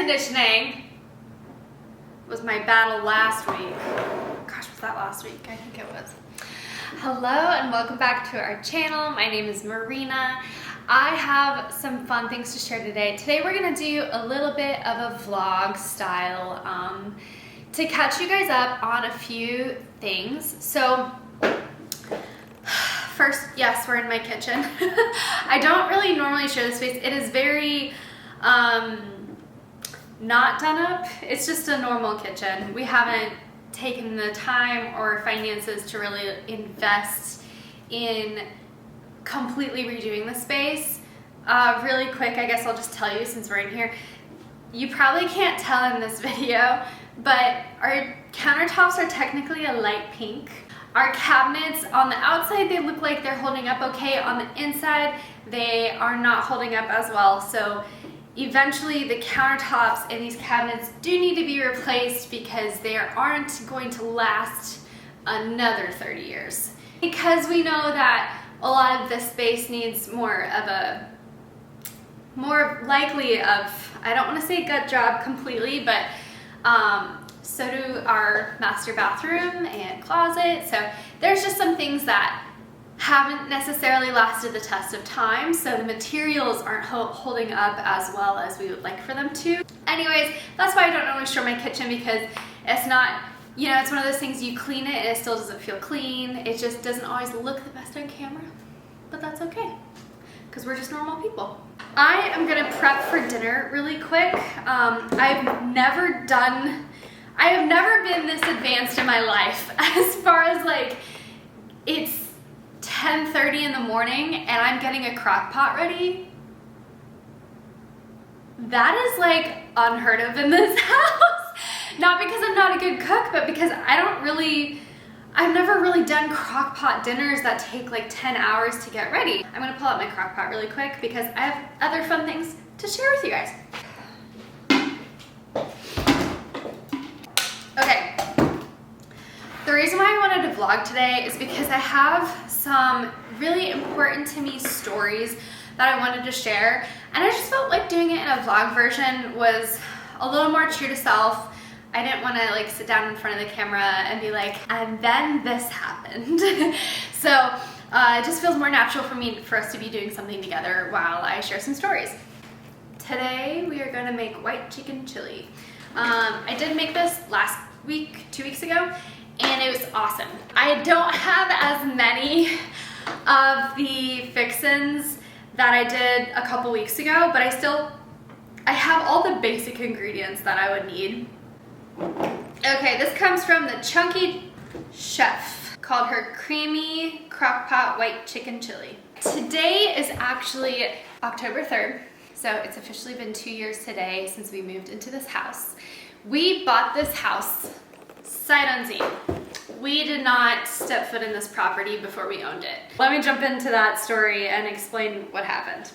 conditioning was my battle last week. Gosh, was that last week? I think it was. Hello and welcome back to our channel. My name is Marina. I have some fun things to share today. Today we're gonna do a little bit of a vlog style to catch you guys up on a few things. So first, yes, we're in my kitchen. I don't really normally show this space. It is very not done up. It's just a normal kitchen. We haven't taken the time or finances to really invest in completely redoing the space. Really quick, I guess I'll just tell you since we're in here. You probably can't tell in this video, but our countertops are technically a light pink. Our cabinets on the outside, they look like they're holding up okay. On the inside, they are not holding up as well. So eventually the countertops in these cabinets do need to be replaced because they aren't going to last another 30 years. Because we know that a lot of this space needs more likely of, I don't want to say gut job completely, but so do our master bathroom and closet. So there's just some things that haven't necessarily lasted the test of time, so the materials aren't holding up as well as we would like for them to. Anyways, that's why I don't always show my kitchen, because it's not, you know, it's one of those things you clean it and it still doesn't feel clean. It just doesn't always look the best on camera, but that's okay, because we're just normal people. I am gonna prep for dinner really quick. I have never been this advanced in my life as far as like, it's 10:30 in the morning and I'm getting a crock pot ready. That is like unheard of in this house. Not because I'm not a good cook, but because I've never really done crock pot dinners that take like 10 hours to get ready. I'm gonna pull out my crock pot really quick because I have other fun things to share with you guys. Okay, the reason why I wanted to vlog today is because I have some really important to me stories that I wanted to share, and I just felt like doing it in a vlog version was a little more true to self. I didn't want to like sit down in front of the camera and be like, and then this happened. So it just feels more natural for us to be doing something together while I share some stories. Today we are going to make white chicken chili. I did make this last week, 2 weeks ago, and it was awesome. I don't have as many of the fixins that I did a couple weeks ago, but I have all the basic ingredients that I would need. Okay, this comes from the Chunky Chef, called her Creamy Crockpot White Chicken Chili. Today is actually October 3rd, so it's officially been 2 years today since we moved into this house. We bought this house sight unseen. We did not step foot in this property before we owned it. Let me jump into that story and explain what happened.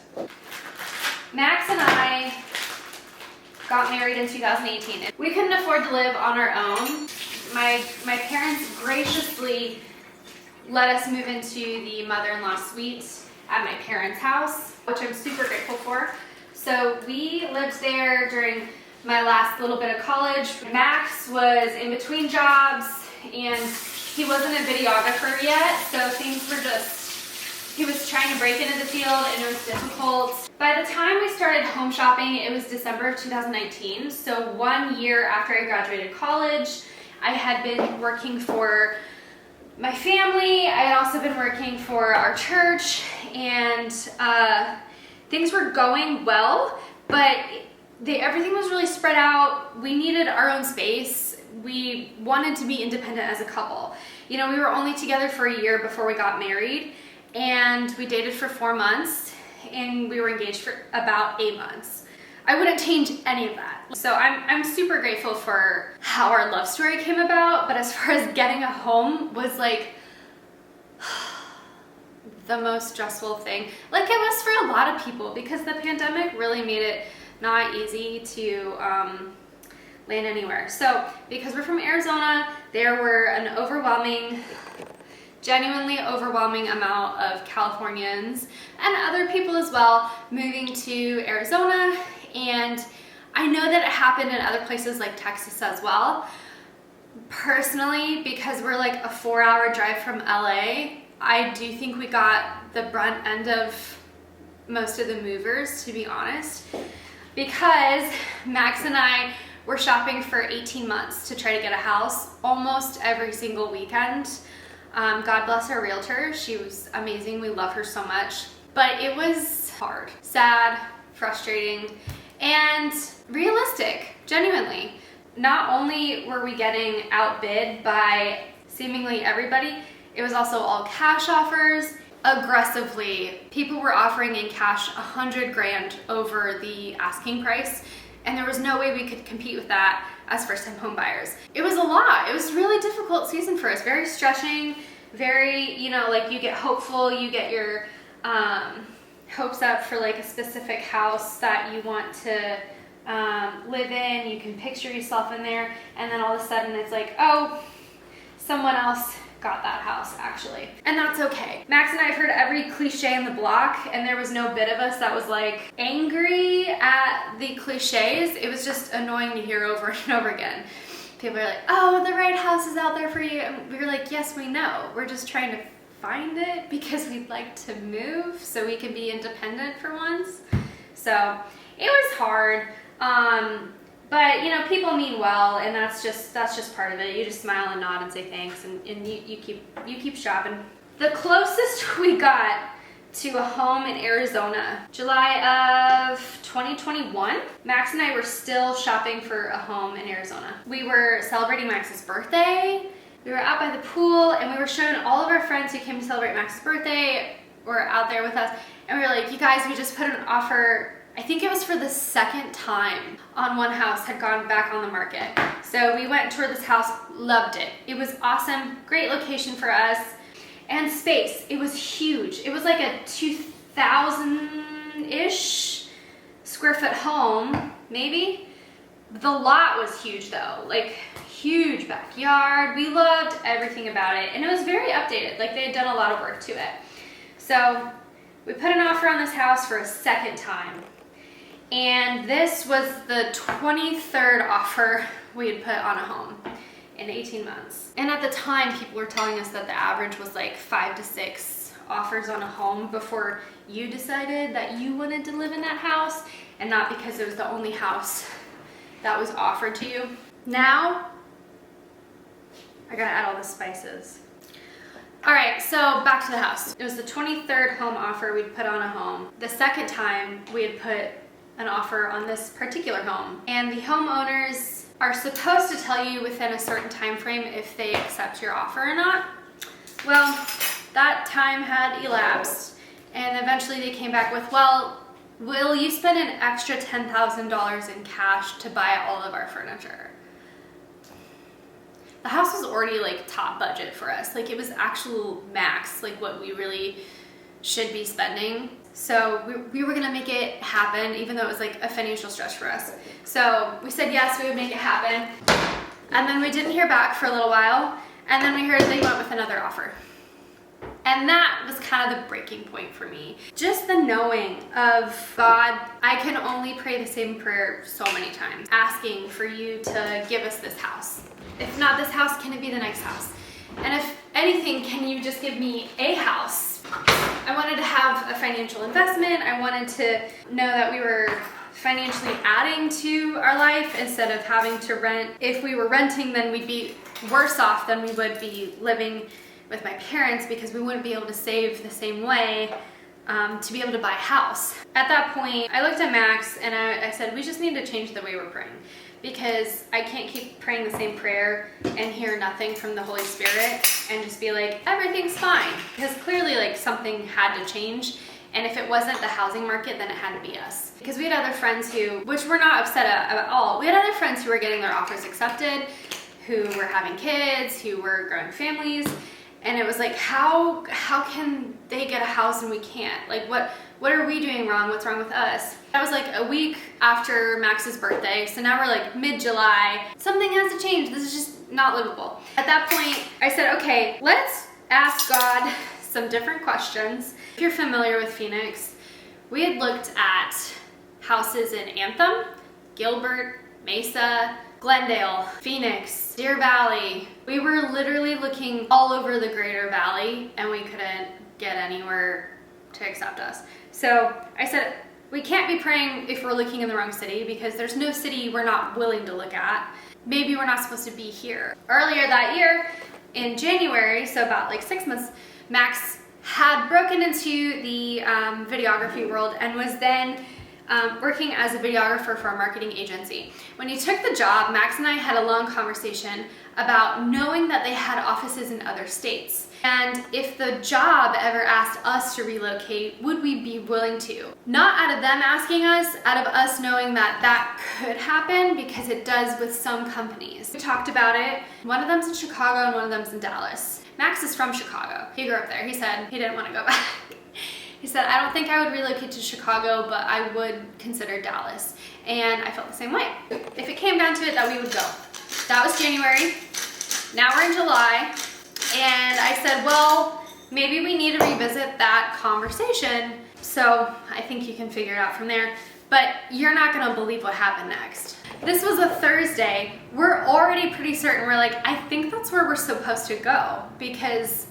Max and I got married in 2018. We couldn't afford to live on our own. My parents graciously let us move into the mother-in-law suite at my parents' house, which I'm super grateful for. So we lived there during my last little bit of college. Max was in between jobs and he wasn't a videographer yet, so things were just, he was trying to break into the field and it was difficult. By the time we started home shopping, it was December of 2019, so 1 year after I graduated college. I had been working for my family, I had also been working for our church, and things were going well, but everything was really spread out. We needed our own space. We wanted to be independent as a couple. You know, we were only together for a year before we got married, and we dated for 4 months, and we were engaged for about 8 months. I wouldn't change any of that. So I'm super grateful for how our love story came about, but as far as getting a home was like the most stressful thing. Like it was for a lot of people, because the pandemic really made it not easy to land anywhere. So because we're from Arizona, there were an genuinely overwhelming amount of Californians and other people as well moving to Arizona, and I know that it happened in other places like Texas as well. Personally, because we're like a 4-hour drive from LA, I do think we got the brunt end of most of the movers, to be honest, because Max and I were shopping for 18 months to try to get a house almost every single weekend. God bless our realtor. She was amazing. We love her so much. But it was hard, sad, frustrating, and realistic, genuinely. Not only were we getting outbid by seemingly everybody, it was also all cash offers. Aggressively, people were offering in cash $100,000 over the asking price, and there was no way we could compete with that as first-time home buyers. It was a lot. It was a really difficult season for us, very stretching, very, you know, like you get hopeful, you get your hopes up for like a specific house that you want to live in, you can picture yourself in there, and then all of a sudden it's like, oh, someone else got that house actually. And that's okay. Max and I have heard every cliche in the block, and there was no bit of us that was like angry at the cliches. It was just annoying to hear over and over again. People are like, oh, the right house is out there for you. And we were like, yes, we know. We're just trying to find it because we'd like to move so we can be independent for once. So it was hard. But you know, people mean well, and that's just part of it. You just smile and nod and say thanks, and you keep shopping. The closest we got to a home in Arizona, July of 2021, Max and I were still shopping for a home in Arizona. We were celebrating Max's birthday. We were out by the pool, and we were showing all of our friends who came to celebrate Max's birthday were out there with us, and we were like, you guys, we just put an offer, I think it was for the second time, on one house, had gone back on the market. So we went and toured this house, loved it. It was awesome, great location for us, and space. It was huge. It was like a 2,000-ish square foot home, maybe. The lot was huge though, like huge backyard. We loved everything about it, and it was very updated. Like they had done a lot of work to it. So we put an offer on this house for a second time. And this was the 23rd offer we had put on a home in 18 months. And at the time, people were telling us that the average was like 5 to 6 offers on a home before you decided that you wanted to live in that house, and not because it was the only house that was offered to you. Now, I gotta add all the spices. All right, so back to the house. It was the 23rd home offer we'd put on a home. The second time we had put an offer on this particular home, and the homeowners are supposed to tell you within a certain time frame if they accept your offer or not. Well, that time had elapsed, and eventually they came back with, well, will you spend an extra $10,000 in cash to buy all of our furniture? The house was already like top budget for us. Like it was actual max, like what we really should be spending. So we were gonna make it happen, even though it was like a financial stretch for us. So we said yes, we would make it happen. And then we didn't hear back for a little while. And then we heard they went with another offer. And that was kind of the breaking point for me. Just the knowing of, God, I can only pray the same prayer so many times, asking for you to give us this house. If not this house, can it be the next house? And if anything, can you just give me a house? I wanted to have a financial investment. I wanted to know that we were financially adding to our life instead of having to rent. If we were renting, then we'd be worse off than we would be living with my parents, because we wouldn't be able to save the same way to be able to buy a house. At that point, I looked at Max and I said, we just need to change the way we're praying, because I can't keep praying the same prayer and hear nothing from the Holy Spirit and just be like, everything's fine. Because clearly like something had to change. And if it wasn't the housing market, then it had to be us. Because we had other friends who, which we're not upset at all, we had other friends who were getting their offers accepted, who were having kids, who were growing families. And it was like, how can they get a house and we can't? Like, what are we doing wrong? What's wrong with us? That was like a week after Max's birthday. So now we're like mid-July. Something has to change. This is just not livable. At that point, I said, okay, let's ask God some different questions. If you're familiar with Phoenix, we had looked at houses in Anthem, Gilbert, Mesa, Glendale, Phoenix, Deer Valley. We were literally looking all over the greater valley and we couldn't get anywhere to accept us. So I said, we can't be praying if we're looking in the wrong city because there's no city we're not willing to look at. Maybe we're not supposed to be here. Earlier that year, in January, so about like 6 months, Max had broken into the videography world and was then working as a videographer for a marketing agency. When he took the job, Max and I had a long conversation about knowing that they had offices in other states. And if the job ever asked us to relocate, would we be willing to? Not out of them asking us, out of us knowing that that could happen because it does with some companies. We talked about it. One of them's in Chicago and one of them's in Dallas. Max is from Chicago. He grew up there. He said he didn't want to go back. He said, I don't think I would relocate to Chicago, but I would consider Dallas. And I felt the same way. If it came down to it, that we would go. That was January. Now we're in July. And I said, well, maybe we need to revisit that conversation. So I think you can figure it out from there. But you're not gonna believe what happened next. This was a Thursday. We're already pretty certain. We're like, I think that's where we're supposed to go because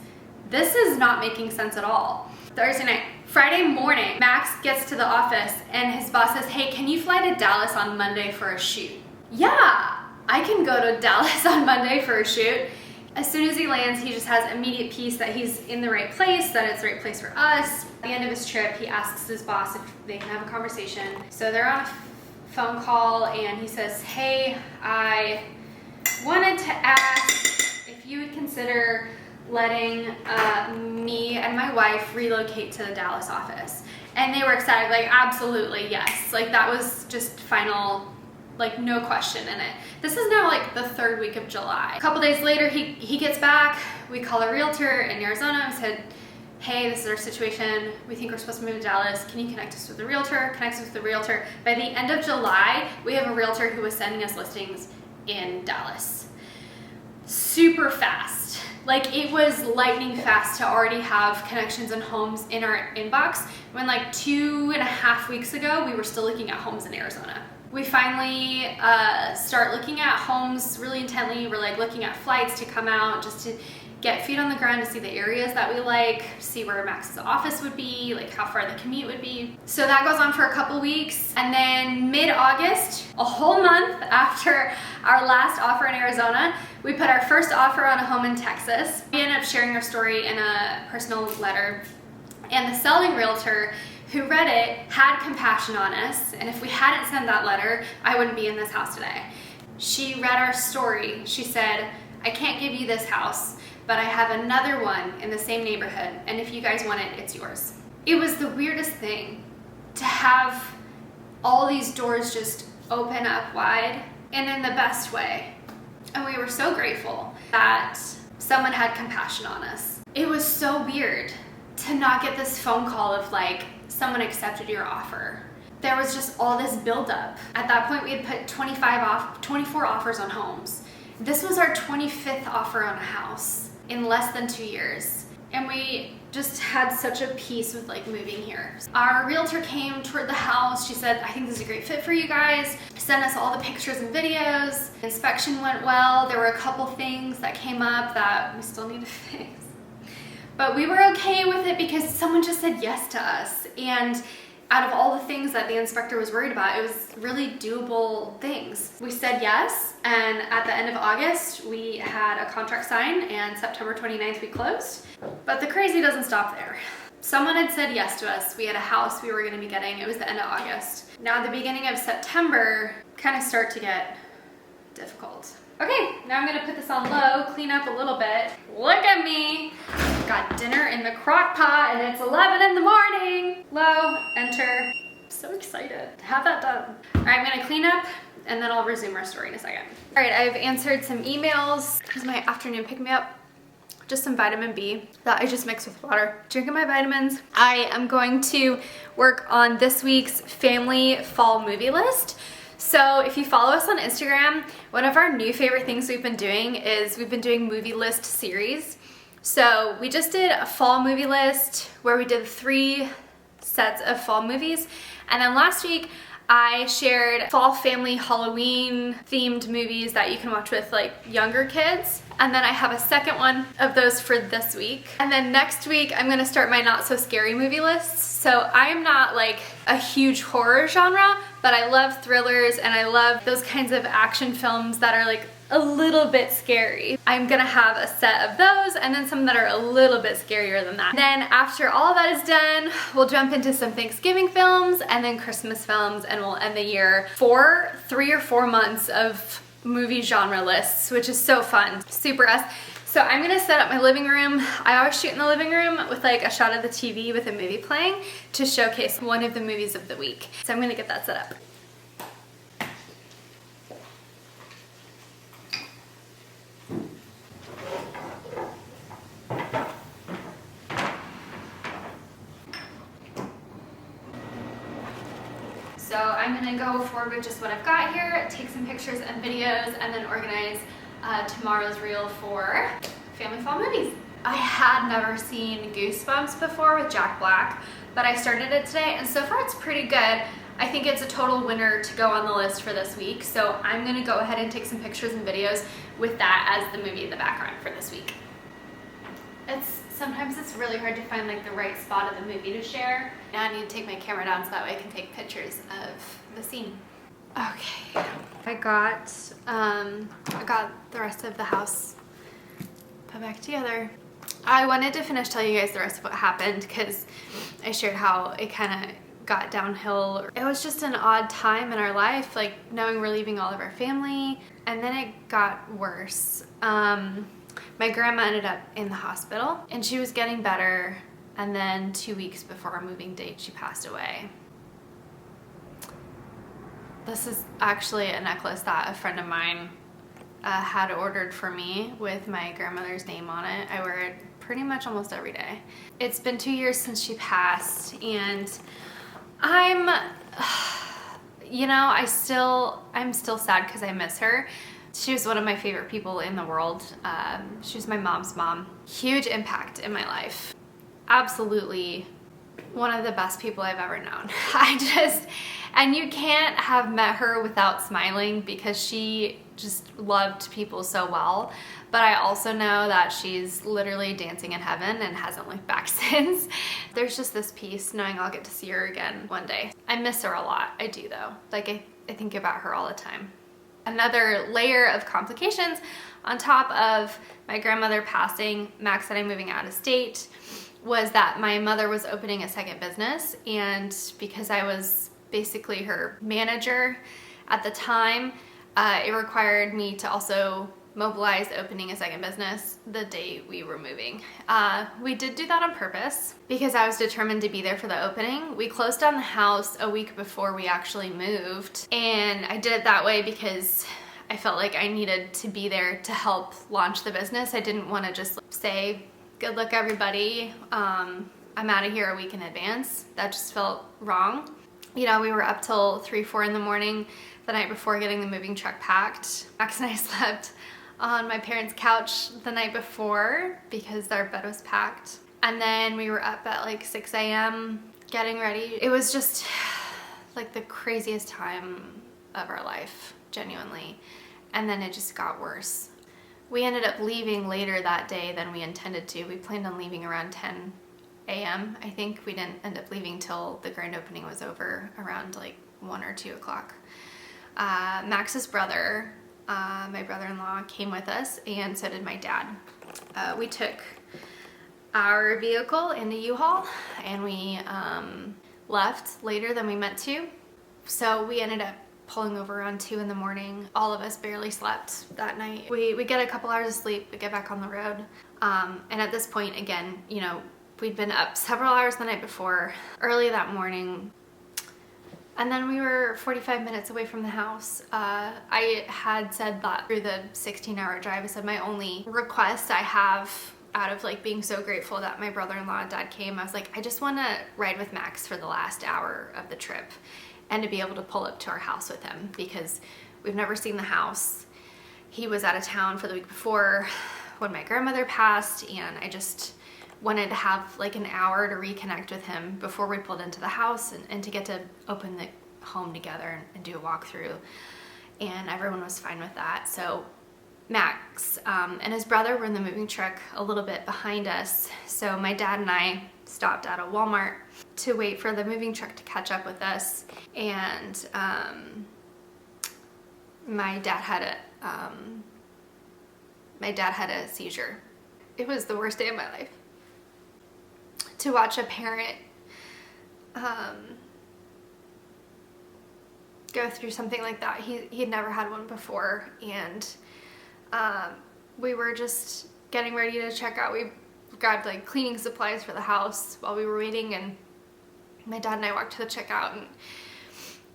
this is not making sense at all. Thursday night. Friday morning, Max gets to the office and his boss says, hey, can you fly to Dallas on Monday for a shoot? Yeah, I can go to Dallas on Monday for a shoot. As soon as he lands, he just has immediate peace that he's in the right place, that it's the right place for us. At the end of his trip, he asks his boss if they can have a conversation. So they're on a phone call and he says, hey, I wanted to ask if you would consider letting me and my wife relocate to the Dallas office. And they were ecstatic, like absolutely, yes. Like that was just final, like no question in it. This is now like the third week of July. A couple days later, he gets back. We call a realtor in Arizona and said, hey, this is our situation. We think we're supposed to move to Dallas. Can you connect us with the realtor? Connect us with the realtor. By the end of July, we have a realtor who was sending us listings in Dallas. Super fast. Like it was lightning fast to already have connections and homes in our inbox when like 2.5 weeks ago, we were still looking at homes in Arizona. We finally start looking at homes really intently. We're like looking at flights to come out just to get feet on the ground to see the areas that we like, see where Max's office would be, like how far the commute would be. So that goes on for a couple weeks. And then mid-August, a whole month after our last offer in Arizona, we put our first offer on a home in Texas. We ended up sharing our story in a personal letter. And the selling realtor who read it had compassion on us. And if we hadn't sent that letter, I wouldn't be in this house today. She read our story. She said, I can't give you this house, but I have another one in the same neighborhood, and if you guys want it, it's yours. It was the weirdest thing to have all these doors just open up wide and in the best way. And we were so grateful that someone had compassion on us. It was so weird to not get this phone call of like, someone accepted your offer. There was just all this buildup. At that point, we had put 24 offers on homes. This was our 25th offer on a house in less than 2 years. And we just had such a peace with like moving here. Our realtor came toward the house. She said, I think this is a great fit for you guys. Sent us all the pictures and videos. The inspection went well. There were a couple things that came up that we still need to fix. But we were okay with it because someone just said yes to us. And out of all the things that the inspector was worried about, it was really doable things. We said yes, and at the end of August, we had a contract signed, and September 29th, we closed. But the crazy doesn't stop there. Someone had said yes to us. We had a house we were gonna be getting. It was the end of August. Now, at the beginning of September, kind of start to get difficult. Okay, now I'm gonna put this on low, clean up a little bit. Look at me. Got dinner in the crock pot and it's 11 in the morning. Low, enter. I'm so excited to have that done. All right, I'm gonna clean up and then I'll resume our story in a second. All right, I've answered some emails. Here's my afternoon pick-me-up. Just some vitamin B that I just mix with water. Drinking my vitamins. I am going to work on this week's family fall movie list. So if you follow us on Instagram, one of our new favorite things we've been doing is we've been doing movie list series. So we just did a fall movie list where we did 3 sets of fall movies. And then last week I shared fall family Halloween themed movies that you can watch with like younger kids. And then I have a second one of those for this week. And then next week, I'm gonna start my not so scary movie list. So I am not like a huge horror genre, but I love thrillers and I love those kinds of action films that are like a little bit scary. I'm gonna have a set of those and then some that are a little bit scarier than that. Then after all of that is done, we'll jump into some Thanksgiving films and then Christmas films, and we'll end the year for 3 or 4 months of movie genre lists, which is so fun, super us. So I'm gonna set up my living room. I always shoot in the living room with like a shot of the TV with a movie playing to showcase one of the movies of the week. So I'm gonna get that set up. So I'm gonna go forward with just what I've got here, take some pictures and videos, and then organize tomorrow's reel for Family Fall Movies. I had never seen Goosebumps before with Jack Black, but I started it today, and so far it's pretty good. I think it's a total winner to go on the list for this week, so I'm gonna go ahead and take some pictures and videos with that as the movie in the background for this week. Sometimes it's really hard to find like the right spot of the movie to share. Now I need to take my camera down so that way I can take pictures of the scene. Okay, I got the rest of the house put back together. I wanted to finish telling you guys the rest of what happened because I shared how it kind of got downhill. It was just an odd time in our life, like knowing we're leaving all of our family, and then it got worse. My grandma ended up in the hospital and she was getting better, and then 2 weeks before our moving date she passed away. This is actually a necklace that a friend of mine had ordered for me with my grandmother's name on it. I wear it pretty much almost every day. It's been 2 years since she passed, and I'm still sad because I miss her. She was one of my favorite people in the world. She was my mom's mom. Huge impact in my life. Absolutely one of the best people I've ever known. And you can't have met her without smiling because she just loved people so well. But I also know that she's literally dancing in heaven and hasn't looked back since. There's just this peace knowing I'll get to see her again one day. I miss her a lot. I do though. Like I think about her all the time. Another layer of complications on top of my grandmother passing, Max and I moving out of state, was that my mother was opening a second business, and because I was basically her manager at the time, it required me to also mobilize opening a second business the day we were moving. We did do that on purpose because I was determined to be there for the opening. We closed down the house a week before we actually moved, and I did it that way because I felt like I needed to be there to help launch the business. I didn't want to just say, good luck everybody, I'm out of here a week in advance. That just felt wrong. You know, we were up till 3, 4 in the morning the night before getting the moving truck packed. Max and I slept on my parents' couch the night before because our bed was packed. And then we were up at like 6 a.m. getting ready. It was just like the craziest time of our life, genuinely. And then it just got worse. We ended up leaving later that day than we intended to. We planned on leaving around 10 a.m. I think we didn't end up leaving till the grand opening was over around like 1 or 2 o'clock. Max's brother, my brother-in-law, came with us, and so did my dad. We took our vehicle into U-Haul, and we left later than we meant to. So we ended up pulling over around 2 in the morning. All of us barely slept that night. We get a couple hours of sleep, we get back on the road. And at this point, again, you know, we'd been up several hours the night before, early that morning. And then we were 45 minutes away from the house. I had said that through the 16-hour drive, I said my only request I have out of like being so grateful that my brother-in-law and dad came, I was like, I just want to ride with Max for the last hour of the trip and to be able to pull up to our house with him because we've never seen the house. He was out of town for the week before when my grandmother passed, and I just wanted to have like an hour to reconnect with him before we pulled into the house and to get to open the home together and do a walkthrough, and everyone was fine with that. So Max and his brother were in the moving truck a little bit behind us, so my dad and I stopped at a Walmart to wait for the moving truck to catch up with us. And my dad had a seizure. It was the worst day of my life. To watch a parent go through something like that. He'd never had one before, and we were just getting ready to check out. We grabbed like cleaning supplies for the house while we were waiting, and my dad and I walked to the checkout, and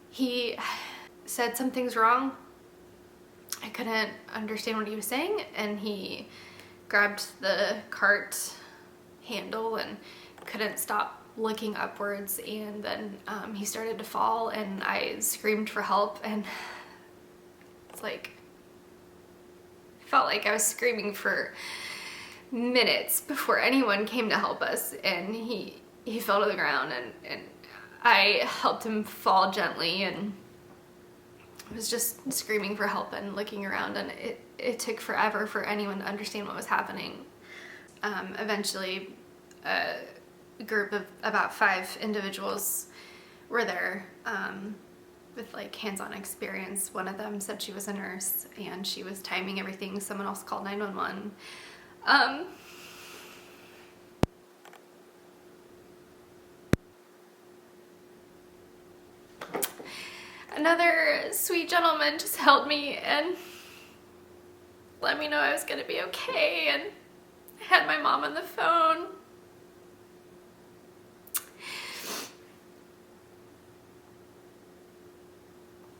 he said something's wrong. I couldn't understand what he was saying, and he grabbed the cart handle and couldn't stop looking upwards, and then he started to fall, and I screamed for help, and it's like, felt like I was screaming for minutes before anyone came to help us, and he fell to the ground, and I helped him fall gently, and was just screaming for help and looking around, and it took forever for anyone to understand what was happening. Eventually, a group of about 5 individuals were there with like hands-on experience. One of them said she was a nurse, and she was timing everything. Someone else called 911. Another sweet gentleman just held me and let me know I was gonna be okay, and I had my mom on the phone.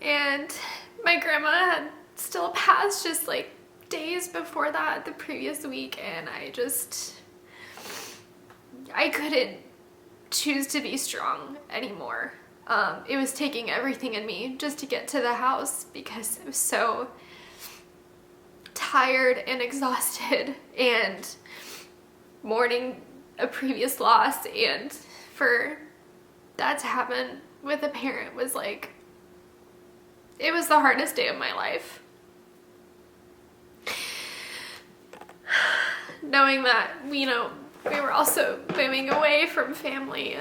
And my grandma had still passed just like days before that, the previous week, and I couldn't choose to be strong anymore. It was taking everything in me just to get to the house because I was so tired and exhausted and mourning a previous loss, and for that to happen with a parent was like, it was the hardest day of my life. Knowing that, we were also moving away from family,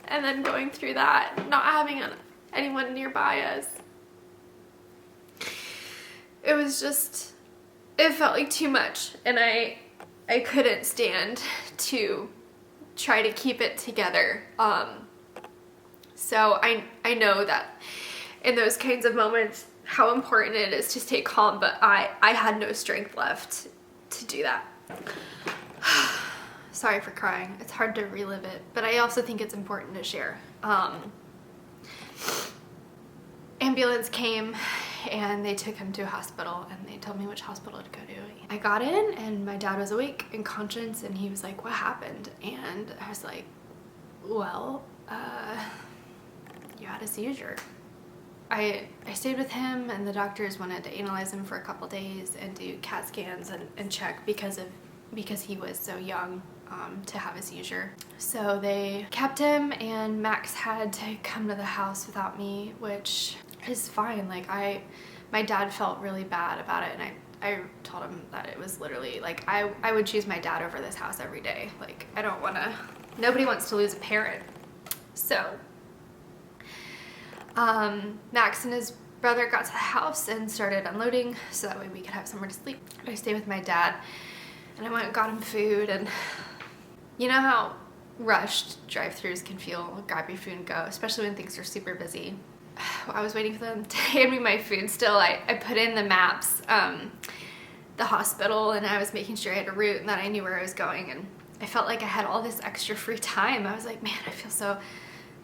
and then going through that, not having anyone nearby us. It was just, it felt like too much, and I couldn't stand to try to keep it together. So I know that in those kinds of moments, how important it is to stay calm, but I had no strength left to do that. Sorry for crying. It's hard to relive it, but I also think it's important to share. Ambulance came, and they took him to a hospital, and they told me which hospital to go to. I got in, and my dad was awake and conscious, and he was like, "What happened?" And I was like, "Well, you had a seizure." I stayed with him, and the doctors wanted to analyze him for a couple days and do CAT scans and check because he was so young to have a seizure. So they kept him, and Max had to come to the house without me, which is fine. Like, my dad felt really bad about it, and I told him that it was literally like, I would choose my dad over this house every day. Like, nobody wants to lose a parent. So Max and his brother got to the house and started unloading so that way we could have somewhere to sleep. I stayed with my dad, and I went and got him food, and you know how rushed drive-thrus can feel. Grab your food and go, especially when things are super busy. I was waiting for them to hand me my food still. I put in the maps, the hospital, and I was making sure I had a route and that I knew where I was going, and I felt like I had all this extra free time. I was like, man, I feel so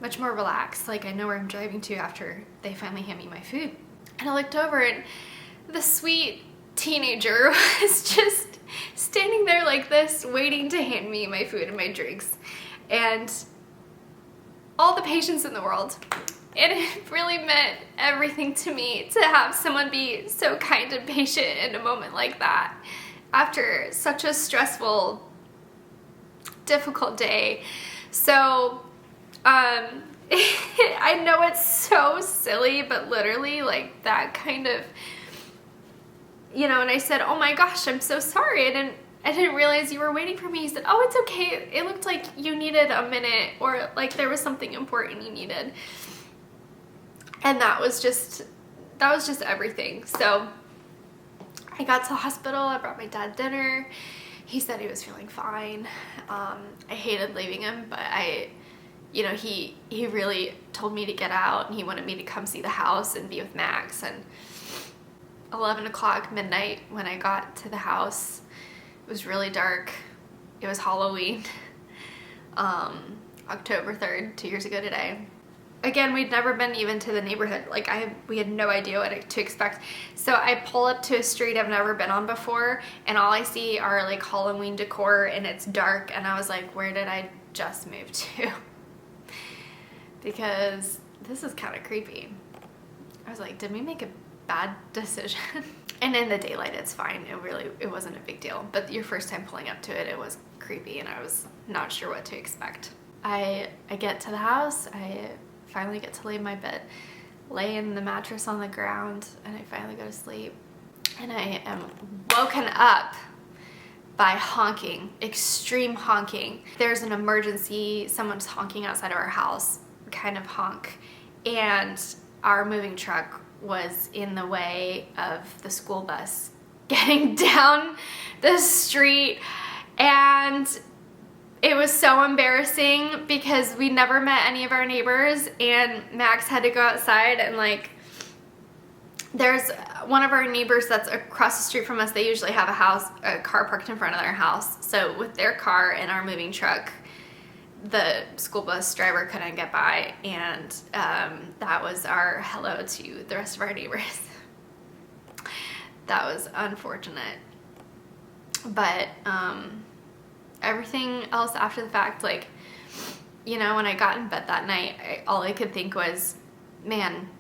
much more relaxed. Like, I know where I'm driving to after they finally hand me my food. And I looked over, and the sweet teenager was just standing there like this, waiting to hand me my food and my drinks. And all the patience in the world. And it really meant everything to me to have someone be so kind and patient in a moment like that. After such a stressful, difficult day. So, I know it's so silly, but literally like that kind of, you know, and I said, oh my gosh, I'm so sorry. I didn't realize you were waiting for me. He said, oh, it's okay. It looked like you needed a minute, or like there was something important you needed. And that was just everything. So I got to the hospital. I brought my dad dinner. He said he was feeling fine. I hated leaving him, but you know, he really told me to get out, and he wanted me to come see the house and be with Max. And 11 o'clock midnight when I got to the house, it was really dark. It was Halloween, October 3rd, 2 years ago today. Again, we'd never been even to the neighborhood. Like we had no idea what to expect. So I pull up to a street I've never been on before, and all I see are like Halloween decor, and it's dark, and I was like, where did I just move to? Because this is kind of creepy. I was like, did we make a bad decision? And in the daylight, it's fine. It wasn't a big deal. But your first time pulling up to it, it was creepy, and I was not sure what to expect. I get to the house. I finally get to lay in my bed, lay in the mattress on the ground, and I finally go to sleep. And I am woken up by honking, extreme honking. There's an emergency. Someone's honking outside of our house, kind of honk. And our moving truck was in the way of the school bus getting down the street, and it was so embarrassing because we never met any of our neighbors, and Max had to go outside, and like there's one of our neighbors that's across the street from us. They usually have a car parked in front of their house. So with their car and our moving truck, the school bus driver couldn't get by, and that was our hello to the rest of our neighbors. That was unfortunate. But everything else after the fact, like, you know, when I got in bed that night, all I could think was, man,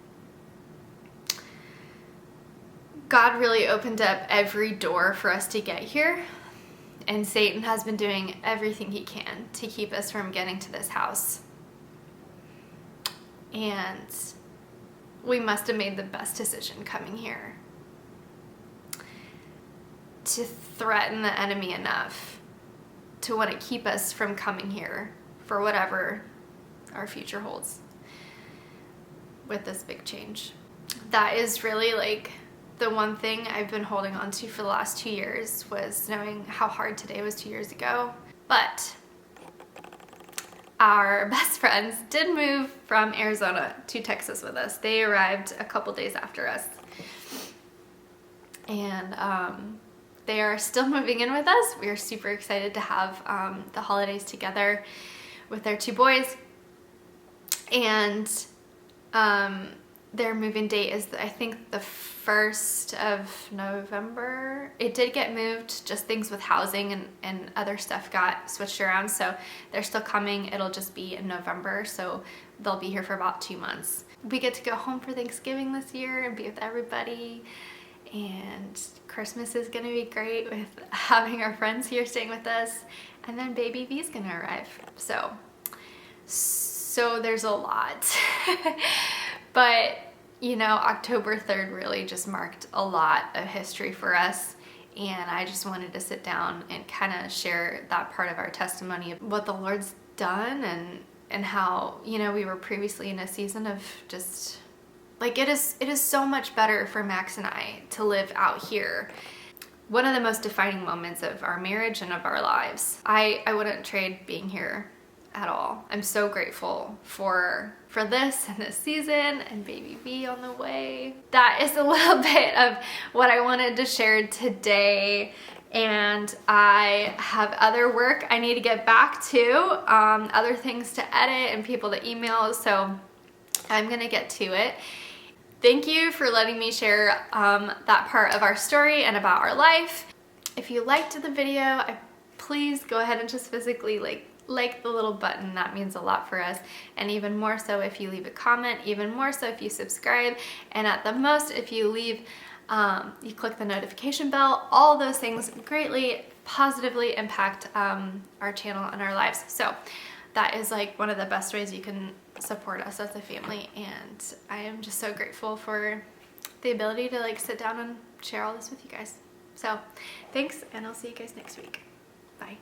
God really opened up every door for us to get here. And Satan has been doing everything he can to keep us from getting to this house. And we must have made the best decision coming here to threaten the enemy enough to want to keep us from coming here for whatever our future holds with this big change. That is really like the one thing I've been holding on to for the last 2 years, was knowing how hard today was 2 years ago. But our best friends did move from Arizona to Texas with us. They arrived a couple days after us. And they are still moving in with us. We are super excited to have the holidays together with their 2 boys. And their moving date is, I think, the 1st of November. It did get moved, just things with housing and other stuff got switched around, so they're still coming. It'll just be in November, so they'll be here for about 2 months. We get to go home for Thanksgiving this year and be with everybody, and Christmas is gonna be great with having our friends here staying with us, and then baby V's gonna arrive. So there's a lot. But, you know, October 3rd really just marked a lot of history for us, and I just wanted to sit down and kind of share that part of our testimony of what the Lord's done, and how, you know, we were previously in a season of just, like, it is so much better for Max and I to live out here. One of the most defining moments of our marriage and of our lives. I wouldn't trade being here at all. I'm so grateful for this and this season and baby V on the way. That is a little bit of what I wanted to share today, and I have other work I need to get back to, other things to edit and people to email, so I'm gonna get to it. Thank you for letting me share that part of our story and about our life. If you liked the video, please go ahead and just physically like the little button. That means a lot for us, and even more so if you leave a comment, even more so if you subscribe, and at the most if you leave you click the notification bell. All those things greatly positively impact our channel and our lives. So that is like one of the best ways you can support us as a family, and I am just so grateful for the ability to like sit down and share all this with you guys. So thanks, and I'll see you guys next week. Bye.